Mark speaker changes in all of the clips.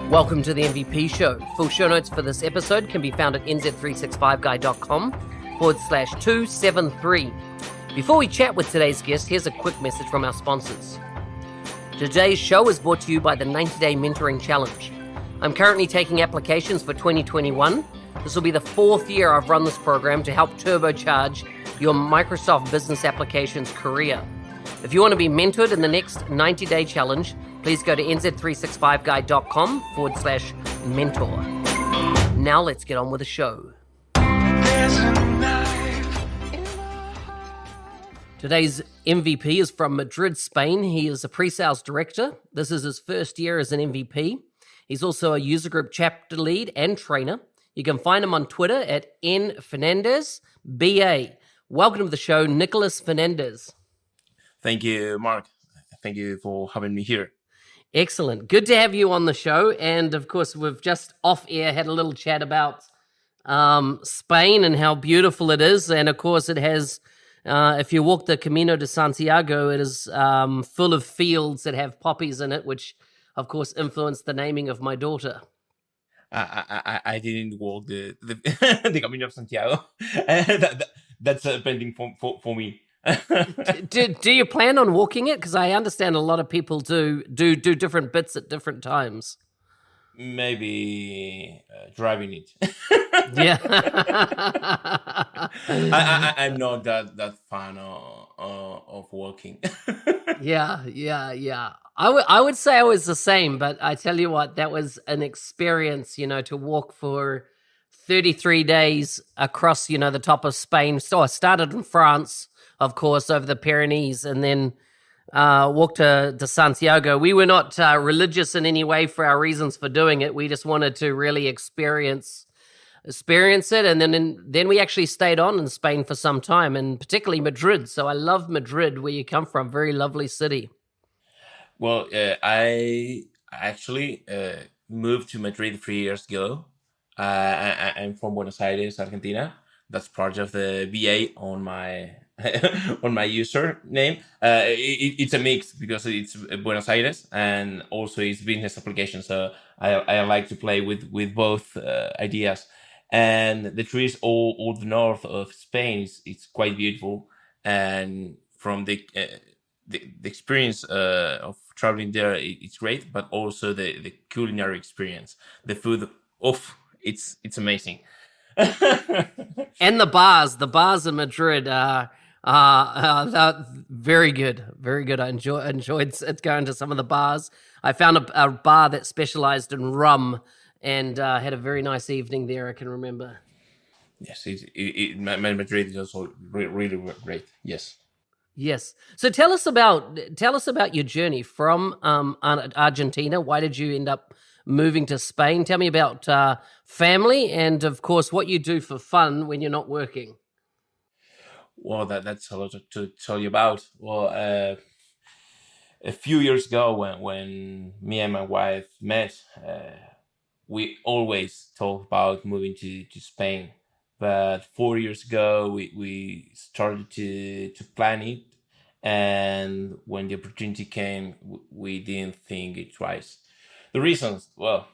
Speaker 1: Welcome to the MVP Show. Full show notes for this episode can be found at nz365guy.com/273. Before we chat with today's guest, here's a quick message from our sponsors. Today's show is brought to you by the 90-Day Mentoring Challenge. I'm currently taking applications for 2021. This will be the fourth year I've run this program to help turbocharge your Microsoft Business Applications career. If you want to be mentored in the next 90-day challenge, please go to nz365guy.com/mentor. Now let's get on with the show. Today's MVP is from Madrid, Spain. He is a pre-sales director. This is his first year as an MVP. He's also a user group chapter lead and trainer. You can find him on Twitter at Fernandez BA. Welcome to the show, Nicolas Fernandez.
Speaker 2: Thank you, Mark. Thank you for having me here.
Speaker 1: Excellent. Good to have you on the show. And of course, we've just off air had a little chat about Spain and how beautiful it is. And of course, it has, if you walk the Camino de Santiago, it is full of fields that have poppies in it, which of course influenced the naming of my daughter.
Speaker 2: I didn't walk the the Camino of Santiago. That's pending for me.
Speaker 1: do you plan on walking it? Because I understand a lot of people do different bits at different times.
Speaker 2: Maybe driving it.
Speaker 1: Yeah.
Speaker 2: I'm not that fan of walking.
Speaker 1: Yeah. I would say I was the same, but I tell you what, that was an experience, to walk for 33 days across, the top of Spain. So I started in France, of course, over the Pyrenees, and then walked to Santiago. We were not religious in any way for our reasons for doing it. We just wanted to really experience it, and then we actually stayed on in Spain for some time, and particularly Madrid. So I love Madrid, where you come from. Very lovely city.
Speaker 2: Well, I actually moved to Madrid 3 years ago. I'm from Buenos Aires, Argentina. That's part of the BA on my on my username. It's a mix because it's Buenos Aires and also it's business application. So I like to play with both ideas. And the trees all the north of Spain it's quite beautiful. And from the experience of traveling there, it's great. But also the culinary experience, the food. It's amazing.
Speaker 1: And the bars in Madrid are very good. I enjoyed going to some of the bars. I found a bar that specialized in rum and had a very nice evening there, I can remember.
Speaker 2: Yes, Madrid is also really great. Yes.
Speaker 1: So tell us about your journey from Argentina. Why did you end up moving to Spain? Tell me about family and, of course, what you do for fun when you're not working.
Speaker 2: Well, that's a lot to tell you about. Well, a few years ago when me and my wife met, we always talked about moving to Spain. But 4 years ago, we started to plan it. And when the opportunity came, we didn't think it twice. The reasons, well,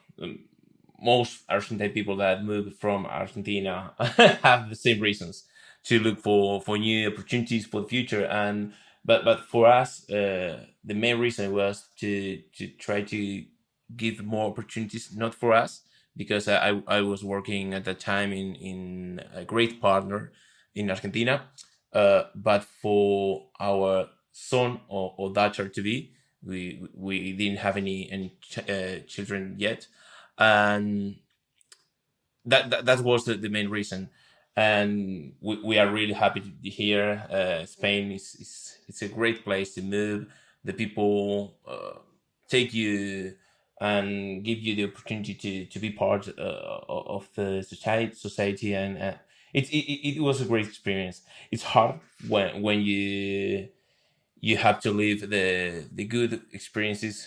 Speaker 2: most Argentine people that move from Argentina have the same reasons to look for new opportunities for the future. But for us, the main reason was to try to give more opportunities, not for us, because I was working at that time in a great partner in Argentina, but for our son or daughter to be. We didn't have any children yet, and that was the main reason. And we are really happy to be here. Spain it's a great place to move. The people take you and give you the opportunity to be part of the society, and it was a great experience. It's hard when you have to leave the good experiences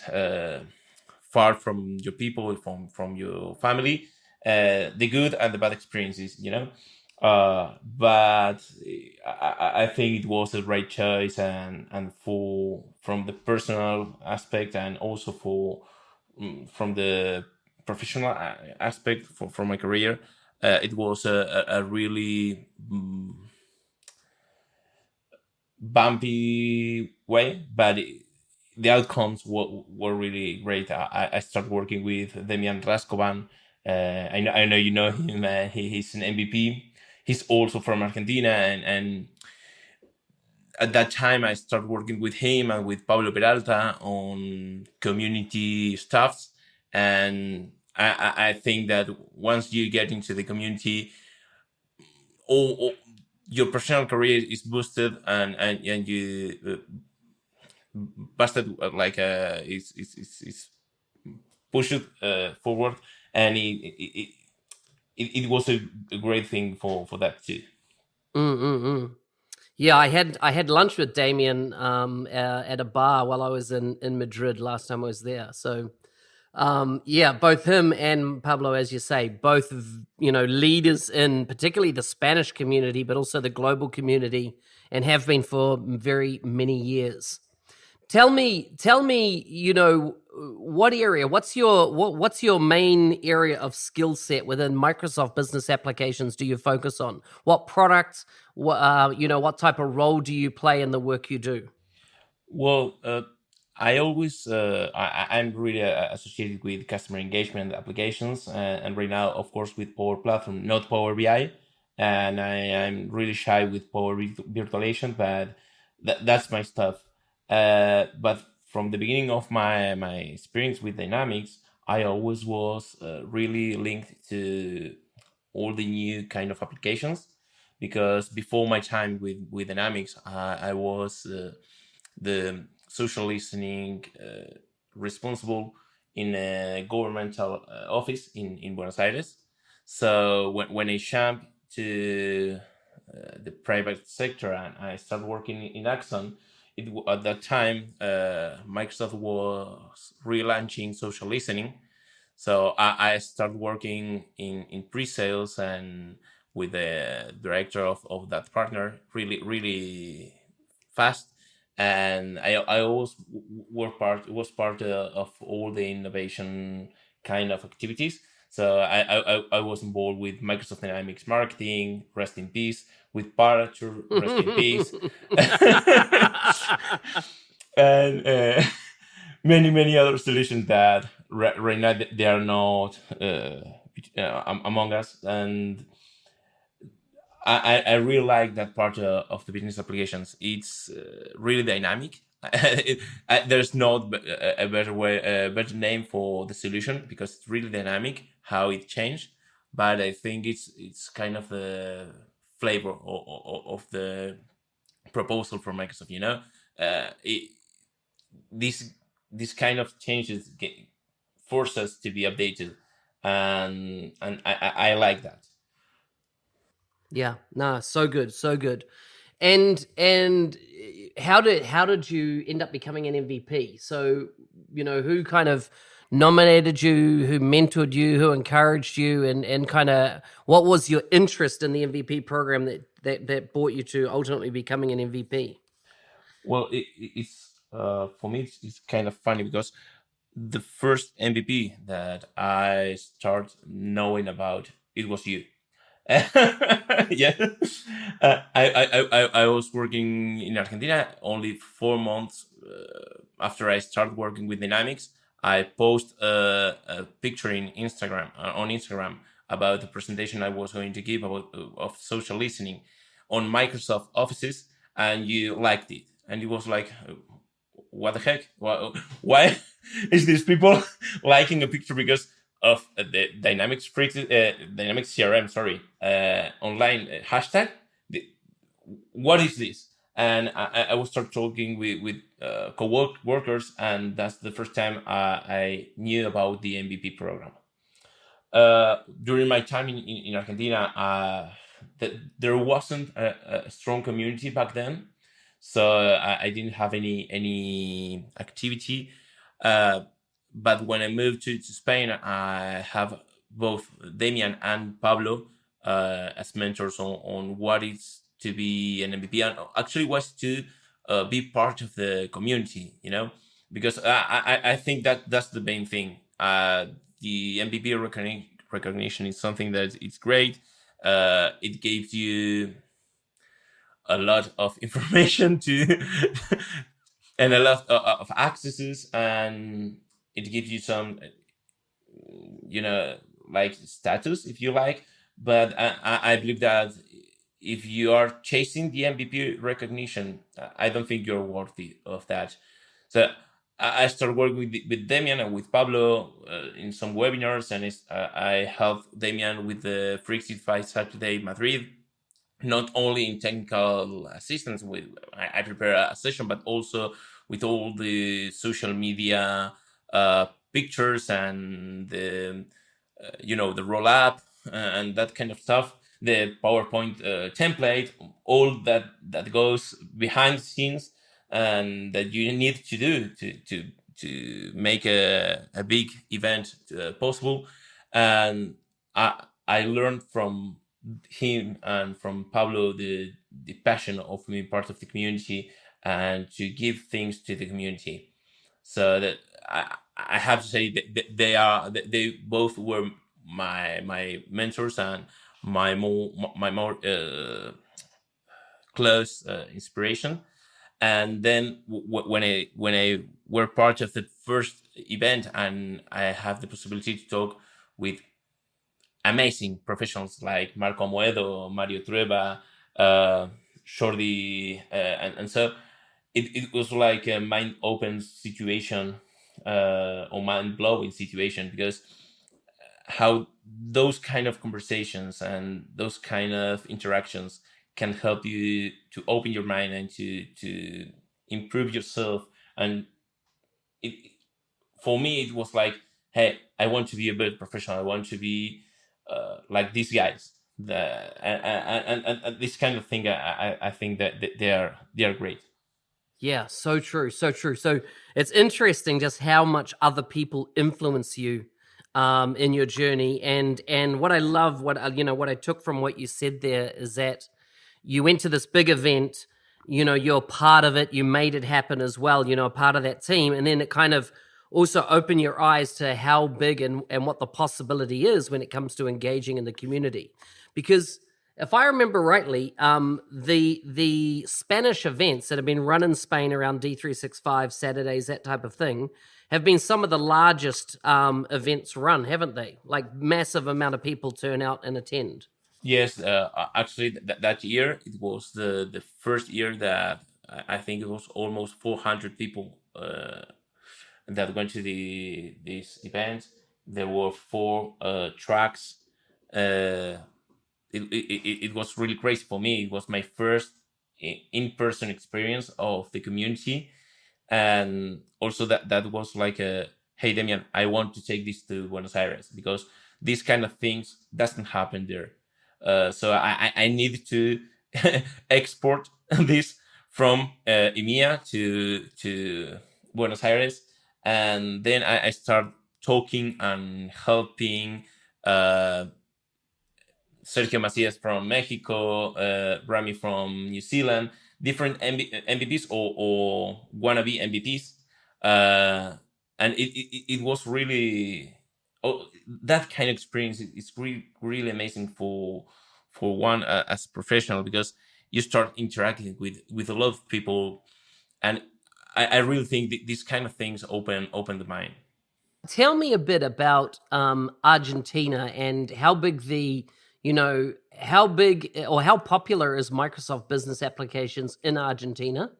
Speaker 2: far from your people, from your family, the good and the bad experiences, but I think it was the right choice, and from the personal aspect, and also from the professional aspect for my career, it was a really bumpy way, but the outcomes were really great. I started working with Demian Raskovan. I know you know him. He's an MVP. He's also from Argentina, and at that time I started working with him and with Pablo Peralta on community stuffs. And I think that once you get into the community, all your professional career is boosted, and you busted is pushed forward, and it was a great thing for that too.
Speaker 1: Mm-mm-mm. Yeah, I had lunch with Damien at a bar while I was in Madrid last time I was there. So yeah, both him and Pablo, as you say, both leaders in particularly the Spanish community, but also the global community, and have been for very many years. Tell me, what area? What's your main area of skill set within Microsoft Business Applications do you focus on? What product? What type of role do you play in the work you do?
Speaker 2: Well, I always I'm really associated with customer engagement applications, and right now, of course, with Power Platform, not Power BI, and I'm really shy with Power Virtualization, but that's my stuff. But from the beginning of my experience with Dynamics, I always was really linked to all the new kind of applications, because before my time with Dynamics, I was the social listening responsible in a governmental office in Buenos Aires. So when I jumped to the private sector and I started working in Axon, at that time Microsoft was relaunching social listening. So I started working in pre-sales and with the director of that partner really, really fast. And I always was part of all the innovation kind of activities. So I was involved with Microsoft Dynamics marketing, rest in peace, with Parature, rest in peace, and many other solutions that right now they are not among us. And I really like that part of the business applications. It's really dynamic. There's not a better way, a better name for the solution, because it's really dynamic how it changed. But I think it's kind of the flavor of the proposal from Microsoft. This this kind of changes force us to be updated, and I like that.
Speaker 1: Yeah, nah, so good, so good. And how did you end up becoming an MVP? So, who kind of nominated you, who mentored you, who encouraged you, and kind of what was your interest in the MVP program that brought you to ultimately becoming an MVP?
Speaker 2: Well, it's for me it's kind of funny, because the first MVP that I start knowing about, it was you. Yeah. I was working in Argentina only 4 months after I started working with Dynamics. I post a picture in Instagram on Instagram about the presentation I was going to give about of social listening on Microsoft Offices, and you liked it, and it was like, what the heck? Why is these people liking a picture because of the Dynamics Dynamics CRM, sorry, online hashtag? What is this? And I will start talking with co-workers, and that's the first time I knew about the MVP program. During my time in Argentina, there wasn't a strong community back then, so I didn't have any activity. Uh, but when I moved to Spain, I have both Damian and Pablo as mentors on what is to be an MVP, and actually was to be part of the community, because I think that that's the main thing. the MVP recognition is something that it's great. It gives you a lot of information to and a lot of accesses, and it gives you some, you know, like status, if you like. But I believe that if you are chasing the MVP recognition, I don't think you're worthy of that. So I started working with Damian and with Pablo in some webinars, and I helped Damian with the Free 65 Saturday Madrid, not only in technical assistance with I prepare a session, but also with all the social media pictures and the the roll up and that kind of stuff, the PowerPoint template, all that goes behind the scenes and that you need to do to make a big event possible. And I learned from him and from Pablo the passion of being part of the community and to give things to the community. So that I have to say that they both were my mentors and my more close inspiration. And then when I were part of the first event and I have the possibility to talk with amazing professionals like Marco Amoedo, Mario Trueba, uh, Jordi, and so it was like a mind open situation or mind blowing situation, because how those kind of conversations and those kind of interactions can help you to open your mind and to improve yourself. And it, for me it was like, hey, I want to be a better professional, I want to be like these guys, and this kind of thing. I think that they are great.
Speaker 1: Yeah, so true, so true. So it's interesting just how much other people influence you in your journey. And what I love, what I took from what you said there is that you went to this big event. You're part of it. You made it happen as well. A part of that team, and then it kind of also opened your eyes to how big and what the possibility is when it comes to engaging in the community, because if I remember rightly, the Spanish events that have been run in Spain around D365 Saturdays, that type of thing, have been some of the largest events run, haven't they? Like massive amount of people turn out and attend.
Speaker 2: Yes, actually, that year it was the first year that I think it was almost 400 people that went to this event. There were four tracks. Uh, it was really crazy for me. It was my first in-person experience of the community, and also that was like a, hey Damian, I want to take this to Buenos Aires, because these kind of things doesn't happen there. So I need to export this from EMEA to Buenos Aires, and then I start talking and helping Sergio Macias from Mexico, Rami from New Zealand, different MVPs or wannabe MVPs. And it was really, that kind of experience is really amazing for one as a professional, because you start interacting with a lot of people. And I really think these kind of things open the mind.
Speaker 1: Tell me a bit about Argentina and how big how big or how popular is Microsoft Business Applications in Argentina,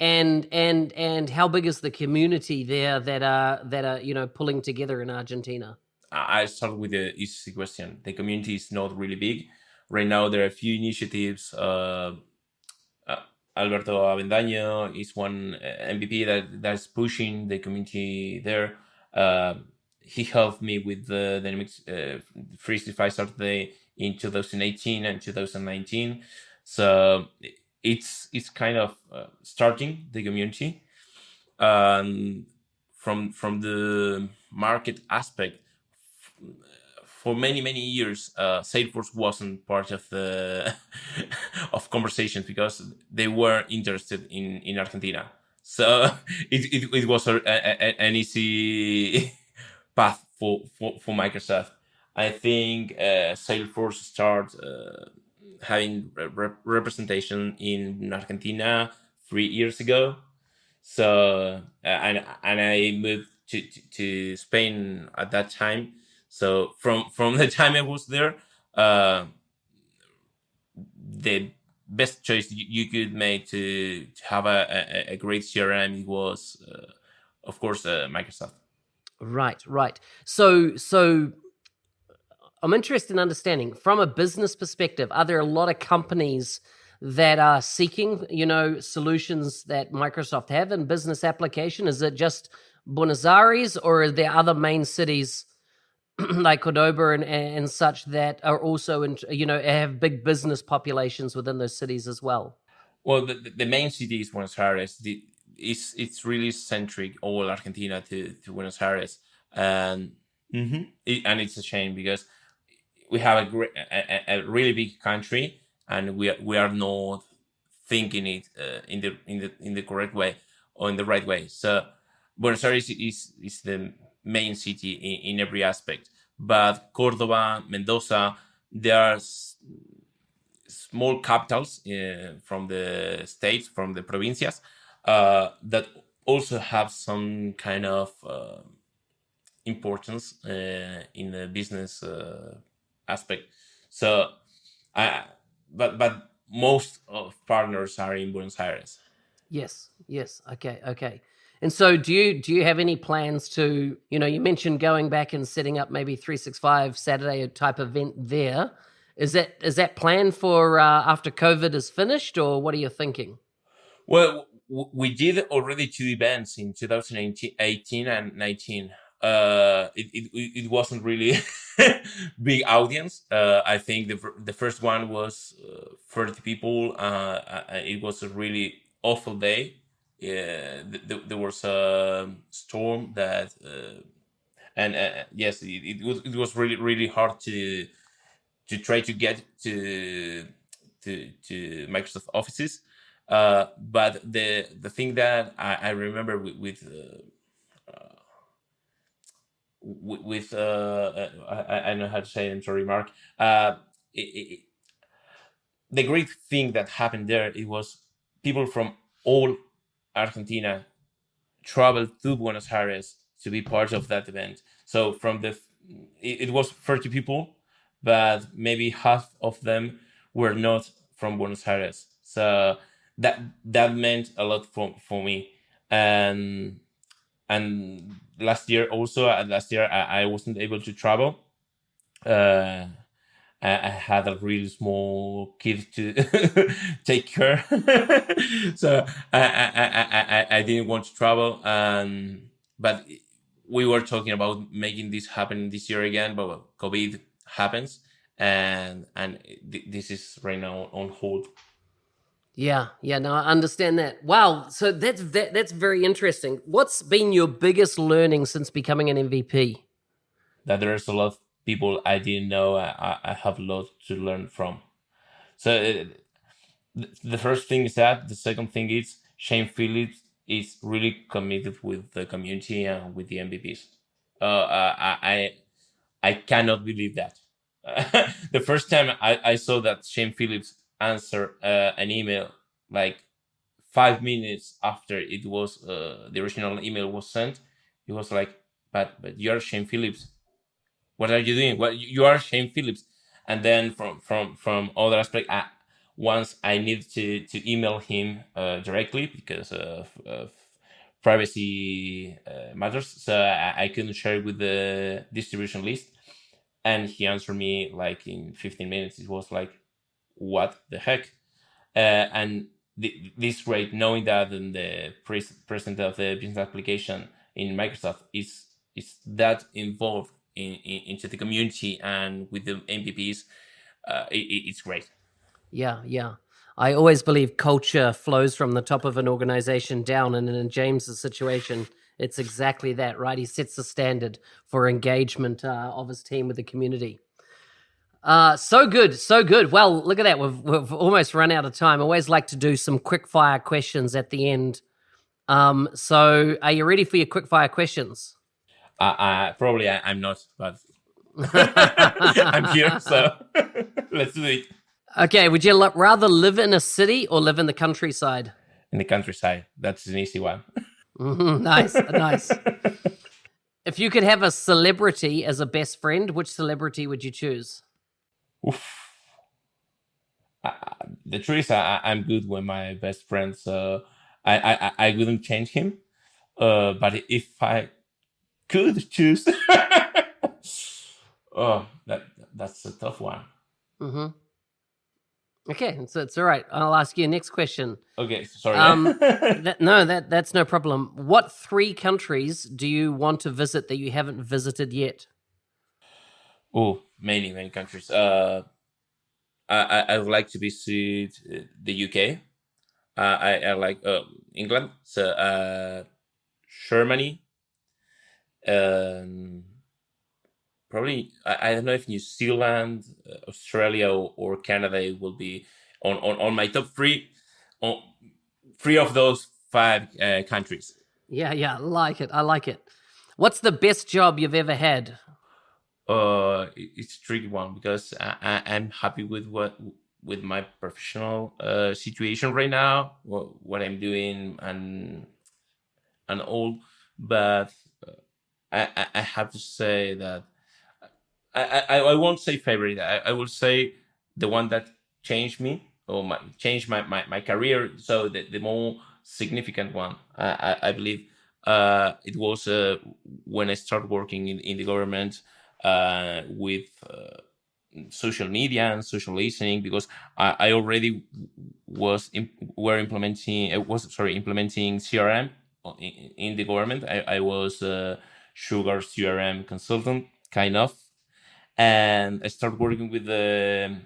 Speaker 1: and how big is the community there that are pulling together in Argentina?
Speaker 2: I start with the easy question. The community is not really big. Right now, there are a few initiatives. Uh, Alberto Avendaño is one MVP that's pushing the community there. Uh, he helped me with the Dynamics Free Five Saturday in 2018 and 2019. So it's kind of starting the community. Um, from the market aspect, for many years, Salesforce wasn't part of the of conversations, because they were interested in Argentina. So it was an easy path for Microsoft. I think Salesforce start having representation in Argentina 3 years ago. So and I moved to Spain at that time. So from the time I was there, uh, the best choice you could make to have a great CRM was, of course, Microsoft.
Speaker 1: Right, right. So I'm interested in understanding from a business perspective, are there a lot of companies that are seeking, solutions that Microsoft have in business application? Is it just Buenos Aires, or are there other main cities like Cordoba and such that are also have big business populations within those cities as well?
Speaker 2: Well, the main city is Buenos Aires. It's really centric all Argentina to Buenos Aires, and and it's a shame because we have a really big country, and we are not thinking it in the correct way or in the right way. So Buenos Aires is the main city in every aspect, but Cordoba, Mendoza, there are small capitals from the states, from the provincias, that also have some kind of importance in the business aspect. So, I but most of partners are in Buenos Aires.
Speaker 1: Yes, yes. Okay, okay. And so do you have any plans to, you mentioned going back and setting up maybe 365 Saturday type event there. Is that planned for after COVID is finished, or what are you thinking?
Speaker 2: Well, we did already two events in 2018 and 19. It wasn't really big audience. I think the first one was 30 people. It was a really awful day. Yeah, there was a storm that, and yes, it was really really hard to try to get to Microsoft offices. But the thing that I remember I don't know how to say it. I'm sorry, Mark. It, it, the great thing that happened there, it was people from all Argentina traveled to Buenos Aires to be part of that event. So it was 30 people, but maybe half of them were not from Buenos Aires. So that meant a lot for me. And last year I wasn't able to travel. Uh, I had a really small kid to take care, so I didn't want to travel. But we were talking about making this happen this year again, but well, COVID happens, and this is right now on hold.
Speaker 1: Yeah, yeah, no, I understand that. Wow, so that's very interesting. What's been your biggest learning since becoming an MVP?
Speaker 2: That there's a lot of people I didn't know. I have a lot to learn from. So the first thing is that. The second thing is Shane Phillips is really committed with the community and with the MVPs. I cannot believe that. The first time I saw that Shane Phillips answer an email like 5 minutes after it was the original email was sent, he was like, "But you're Shane Phillips. What are you doing? What you are Shane Phillips?" And then from other aspect, once I needed to email him directly because of privacy matters, so I couldn't share it with the distribution list. And he answered me like in 15 minutes. It was like, what the heck? And this rate, knowing that the president of the business application in Microsoft is that involved into the community and with the MVPs, it's great.
Speaker 1: Yeah, yeah. I always believe culture flows from the top of an organization down, and in James's situation, it's exactly that, right? He sets the standard for engagement of his team with the community. So good, so good. Well, look at that. We've almost run out of time. I always like to do some quick fire questions at the end. So are you ready for your quick fire questions?
Speaker 2: I'm not, but I'm here, so let's do it.
Speaker 1: Okay, would you rather live in a city or live in the countryside?
Speaker 2: In the countryside, that's an easy one.
Speaker 1: Nice, nice. If you could have a celebrity as a best friend, which celebrity would you choose?
Speaker 2: Oof. The truth is, I'm good with my best friend, so I wouldn't change him. But if I could choose, oh, that's a tough one.
Speaker 1: Mm-hmm. Okay, so it's all right. I'll ask you a next question.
Speaker 2: Okay, sorry.
Speaker 1: That's no problem. What 3 countries do you want to visit that you haven't visited yet?
Speaker 2: Oh, many countries. I would like to visit the UK. I like England, so Germany, um, probably I don't know if New Zealand, Australia, or Canada will be on my top 3. On 3 of those 5 countries.
Speaker 1: Yeah, I like it. I like it. What's the best job you've ever had?
Speaker 2: It's a tricky one because I'm happy with my professional situation right now, what I'm doing and all, but I have to say that I won't say favorite. I will say the one that changed me or changed my career. So the more significant one, I believe, it was when I started working in the government with social media and social listening, because I already implementing CRM in the government. I was a sugar CRM consultant, kind of, and I started working with the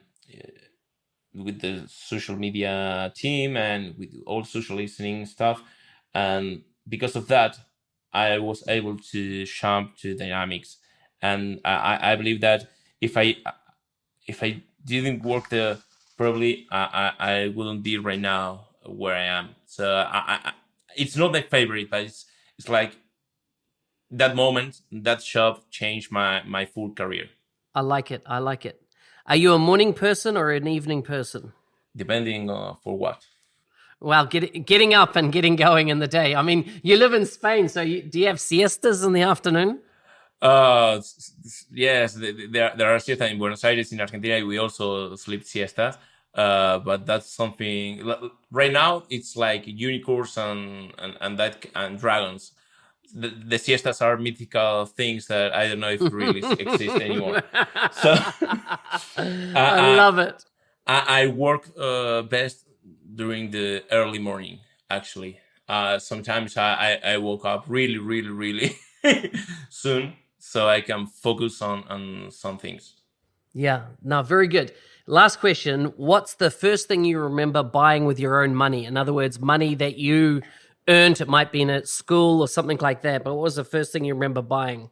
Speaker 2: social media team and with all social listening stuff, and because of that, I was able to jump to Dynamics, and I believe that if I didn't work there, probably I wouldn't be right now where I am. So it's not my favorite, but it's like that moment, that job changed my full career.
Speaker 1: I like it. I like it. Are you a morning person or an evening person?
Speaker 2: Depending for what.
Speaker 1: Well, getting up and getting going in the day. I mean, you live in Spain, so do you have siestas in the afternoon?
Speaker 2: Yes, there are siestas in Buenos Aires. In Argentina, we also sleep siestas. But that's something right now. It's like unicorns and dragons. The siestas are mythical things that I don't know if really exist anymore. So
Speaker 1: I love it.
Speaker 2: I work best during the early morning. Actually, sometimes I woke up really soon, so I can focus on some things.
Speaker 1: Yeah, no, very good. Last question. What's the first thing you remember buying with your own money? In other words, money that you earned. It might be in at school or something like that. But what was the first thing you remember buying?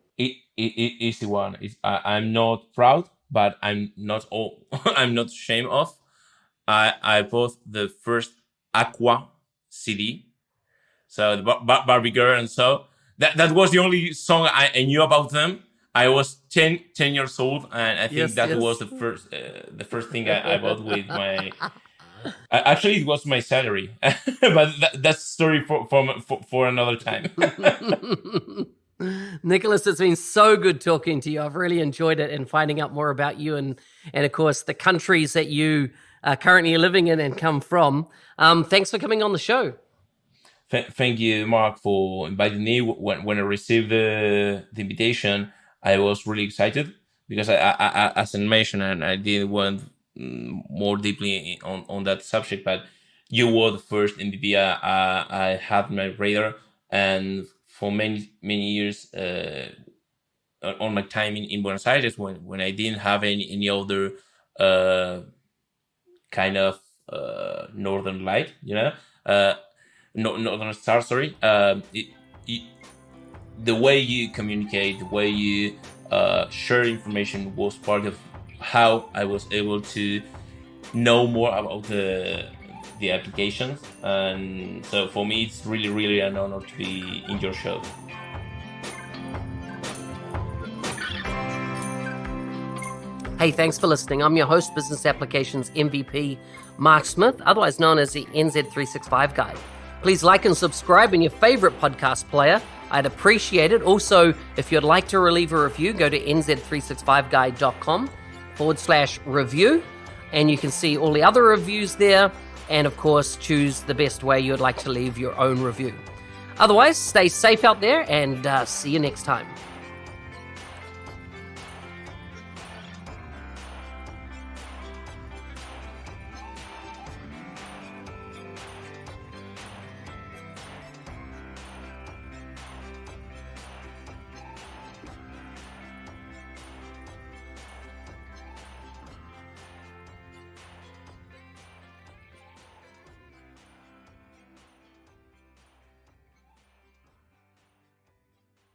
Speaker 2: Easy one. I'm not proud, but I'm not all. I'm not ashamed of. I bought the first Aqua CD, so the Barbie Girl, and so that was the only song I knew about them. I was 10 years old, and I think that was the first thing I bought with my. Actually, it was my salary, but that's a story for another time.
Speaker 1: Nicolas, it's been so good talking to you. I've really enjoyed it and finding out more about you and of course, the countries that you are currently living in and come from. Thanks for coming on the show.
Speaker 2: Thank you, Mark, for inviting me. When I received the invitation, I was really excited because as I mentioned, and I didn't want more deeply on that subject, but you were the first MVP I had on my radar, and for many years on my time in Buenos Aires, when I didn't have any other kind of northern light, northern star. Sorry, the way you communicate, the way you share information was part of how I was able to know more about the applications, and so for me, it's really an honor to be in your show.
Speaker 1: Hey, thanks for listening. I'm your host, Business Applications MVP, Mark Smith, otherwise known as the NZ365 Guy. Please like and subscribe in your favorite podcast player. I'd appreciate it. Also, if you'd like to leave a review, go to nz365guy.com/review, and you can see all the other reviews there. And of course, choose the best way you'd like to leave your own review. Otherwise, stay safe out there and see you next time.